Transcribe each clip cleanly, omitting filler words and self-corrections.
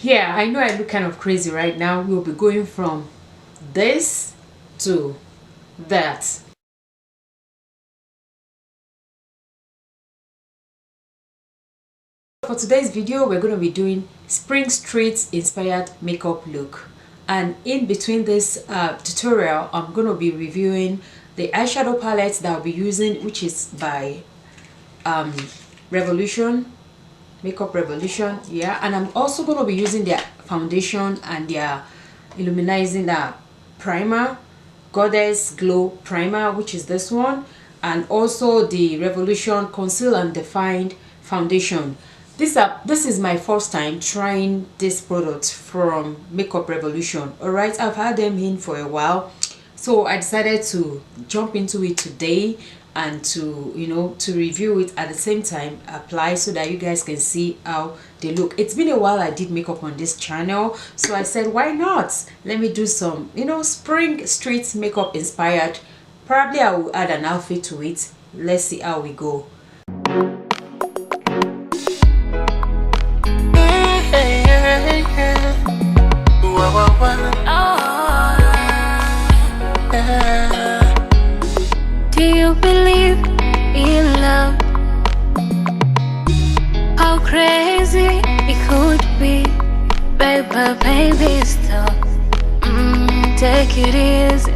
Yeah, I know I look kind of crazy right now. We'll be going from this to that. For today's video, we're going to be doing Spring Street inspired makeup look. And in between this tutorial, I'm going to be reviewing the eyeshadow palette that I'll be using, which is by Revolution, Makeup Revolution. Yeah, and I'm also going to be using their foundation and their illuminizing primer, Goddess Glow Primer, which is this one, and also the Revolution Conceal and Define Foundation. This is my first time trying this product from Makeup Revolution. All right, I've had them in for a while, so I decided to jump into it today and to to review it at the same time, apply, so that you guys can see how they look. It's been a while I did makeup on this channel, so I said, why not, let me do some spring street makeup inspired. Probably I will add an outfit to it. Let's see how we go. Do you believe in love? How crazy it could be, baby, stop. Take it easy.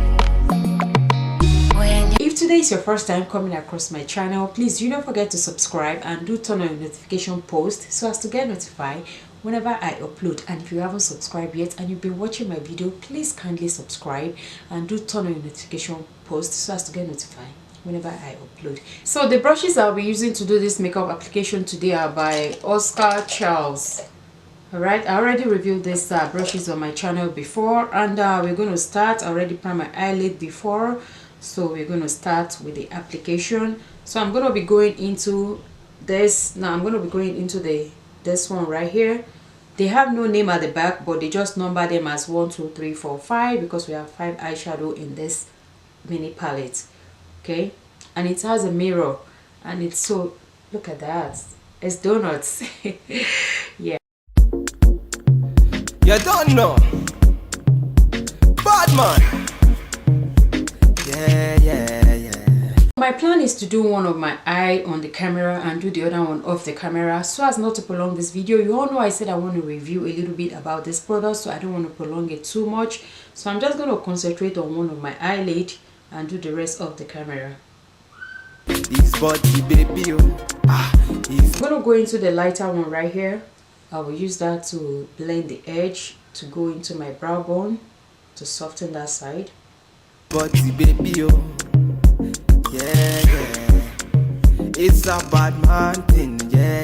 If today is your first time coming across my channel, please do not forget to subscribe and do turn on your notification post so as to get notified whenever I upload. And if you haven't subscribed yet and you've been watching my video, please kindly subscribe and do turn on your notification post so as to get notified whenever I upload. So the brushes I'll be using to do this makeup application today are by Oscar Charles. Alright, I already reviewed these brushes on my channel before, and we're going to start. I already primed my eyelid before, so we're going to start with the application. So I'm going to be going into this. Now I'm going to be going into this one right here. They have no name at the back, but they just number them as 1 2 3 4 5 because we have 5 eyeshadow in this mini palette. Okay, and it has a mirror, and it's so, look at that, it's donuts. Yeah, you don't know, bad man. Yeah. My plan is to do one of my eye on the camera and do the other one off the camera, so as not to prolong this video. You all know I said I want to review a little bit about this product, so I don't want to prolong it too much. So I'm just going to concentrate on one of my eyelid and do the rest of the camera. This body, baby, I'm going to go into the lighter one right here. I will use that to blend the edge, to go into my brow bone, to soften that side. Body, baby, yeah. It's a bad man thing, yeah.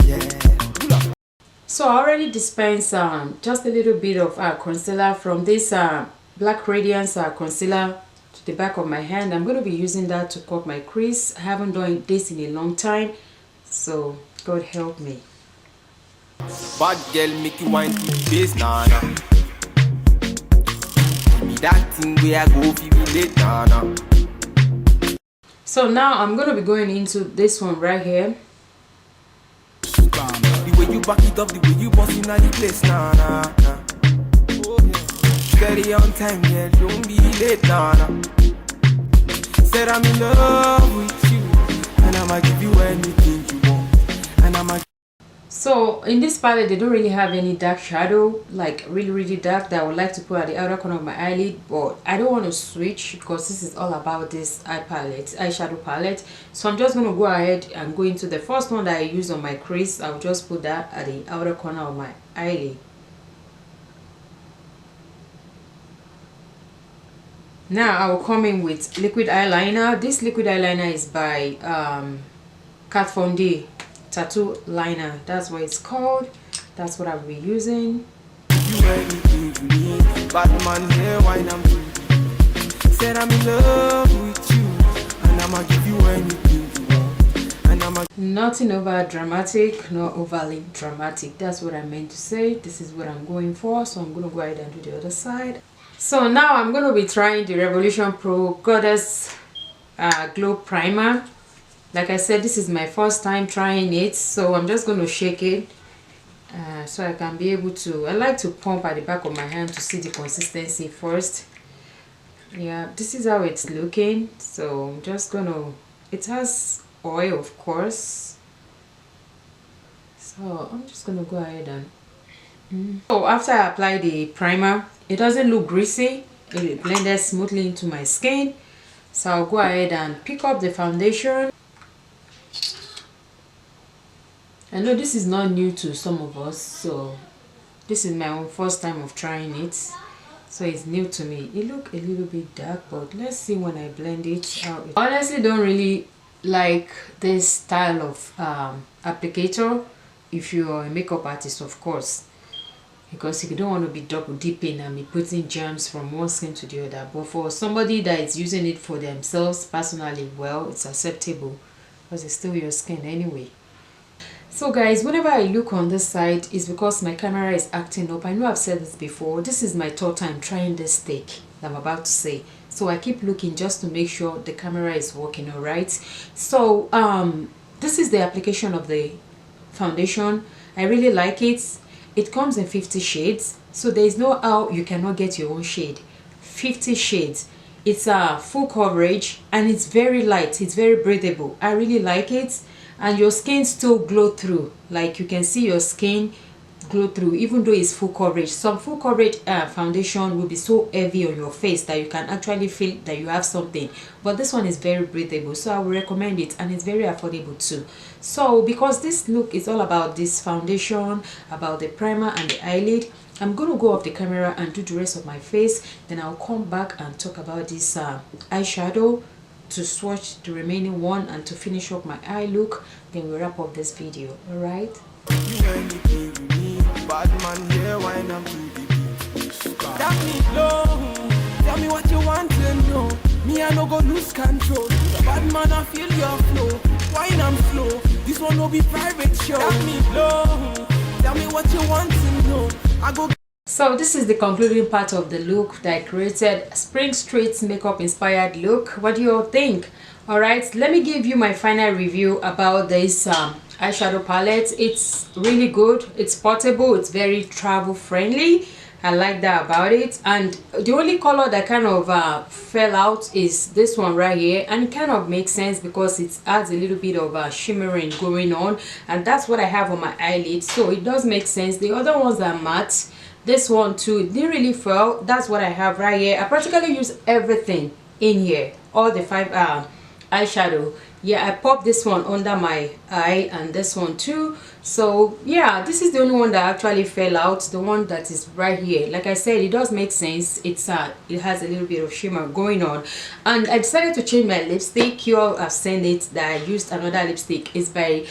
So I already dispensed just a little bit of concealer from this Black Radiance concealer to the back of my hand. I'm going to be using that to cut my crease. I haven't done this in a long time, so God help me. Bad girl make you wine to the base, nana. Give me that thing where I go feel it, nana. So now I'm going to be going into this one right here. The way you back it up, the way you bust in the place, nana. Steady on time, yeah, don't be late, nana. Said I'm in love with you, and I'ma give you anything you want, and I'ma. So in this palette, they don't really have any dark shadow, like really dark, that I would like to put at the outer corner of my eyelid, but I don't want to switch because this is all about this eyeshadow palette. So I'm just going to go ahead and go into the first one that I use on my crease. I'll just put that at the outer corner of my eyelid. Now I will come in with liquid eyeliner. This liquid eyeliner is by Kat Von D Tattoo Liner. That's what it's called. That's what I'll be using. You anything you need, Batman here, wine I'm free. Said I'm in love with you, and I'ma give you anything you want, and I'ma. Nothing over dramatic, not overly dramatic. That's what I meant to say. This is what I'm going for, so I'm gonna go ahead and do the other side. So now I'm going to be trying the Revolution Pro Goddess Glow Primer. Like I said, this is my first time trying it, so I'm just going to shake it so I can be able to, I like to pump at the back of my hand to see the consistency first. Yeah, this is how it's looking. So I'm just gonna, it has oil of course, so I'm just gonna go ahead and so after I apply the primer, it doesn't look greasy, it blended smoothly into my skin. So I'll go ahead and pick up the foundation. I know this is not new to some of us, so this is my own first time of trying it, so it's new to me. It look a little bit dark, but let's see when I blend it out. I honestly don't really like this style of applicator if you're a makeup artist, of course, because you don't want to be double dipping and be putting germs from one skin to the other. But for somebody that is using it for themselves personally, well, it's acceptable because it's still your skin anyway. So guys, whenever I look on this side, it's because my camera is acting up. I know I've said this before, this is my third time trying this stick that I'm about to say, so I keep looking just to make sure the camera is working. All right, so this is the application of the foundation. I really like it. It comes in 50 shades, so there is no how you cannot get your own shade. 50 shades. It's a full coverage and it's very light, it's very breathable. I really like it. And your skin still glow through, like you can see your skin glow through even though it's full coverage. Some full coverage foundation will be so heavy on your face that you can actually feel that you have something, but this one is very breathable, so I will recommend it, and it's very affordable too. So because this look is all about this foundation, about the primer and the eyelid, I'm going to go off the camera and do the rest of my face, then I'll come back and talk about this eyeshadow to swatch the remaining one and to finish up my eye look. Then we'll wrap up this video. All right, You anything you need, bad man here, why not do the beat? That me low, tell me what you want to know. Me I no go lose control. Bad man I feel your flow, wine I'm slow. This one no be private show. That me low, tell me what you want to know. I go. so this is the concluding part of the look that I created, Spring Street makeup inspired look. What do you all think? All right, let me give you my final review about this eyeshadow palette. It's really good, it's portable, it's very travel friendly. I like that about it. And the only color that kind of fell out is this one right here, and it kind of makes sense because it adds a little bit of shimmering going on, and that's what I have on my eyelid, so it does make sense. The other ones are matte. This one too didn't really fall. That's what I have right here. I practically use everything in here, all the 5 eyeshadow. Yeah, I popped this one under my eye and this one too. So yeah, this is the only one that actually fell out, the one that is right here. Like I said, it does make sense. It's it has a little bit of shimmer going on. And I decided to change my lipstick. You all have seen it that I used another lipstick. It's by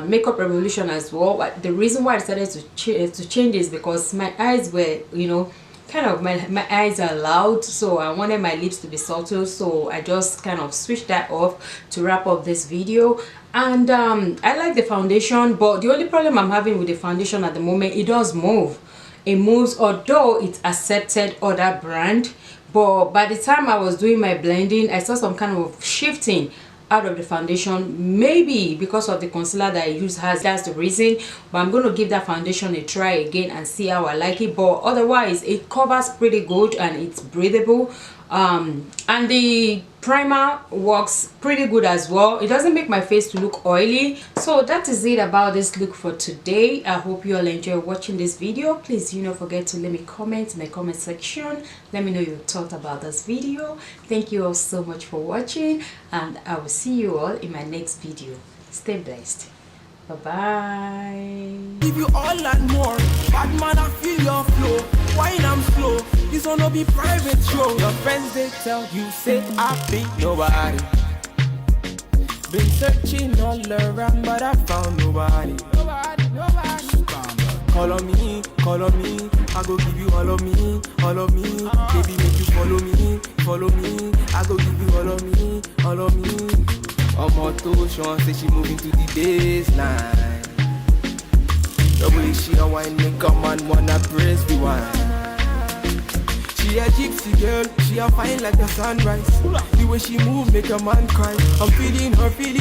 Makeup Revolution as well. But the reason why I decided to change is because my eyes were, you know, kind of my eyes are loud, so I wanted my lips to be subtle, so I just kind of switched that off to wrap up this video. And I like the foundation, but the only problem I'm having with the foundation at the moment, it does move. It moves, although it's accepted other brand, but by the time I was doing my blending, I saw some kind of shifting out of the foundation, maybe because of the concealer that I use that's the reason. But I'm going to give that foundation a try again and see how I like it. But otherwise it covers pretty good and it's breathable, and the primer works pretty good as well. It doesn't make my face to look oily. So that is it about this look for today. I hope you all enjoy watching this video. Please do not forget to leave me comment in the comment section. Let me know your thoughts about this video. Thank you all so much for watching, and I will see you all in my next video. Stay blessed. Bye bye. Give you all and more. Bad man I feel your flow, wine I'm slow. This one no be private show. Your friends they tell you say I be nobody. Been searching all around but I found nobody. Nobody. Call on me, I go give you all of me, all of me. Baby make you follow me, I go give you all of me, all of me. Omoto Sean say she moving to the baseline. The way she a wine make a man wanna praise the wine. She a gypsy girl, she a fine like the sunrise. The way she move make a man cry. I'm feeling her feeling.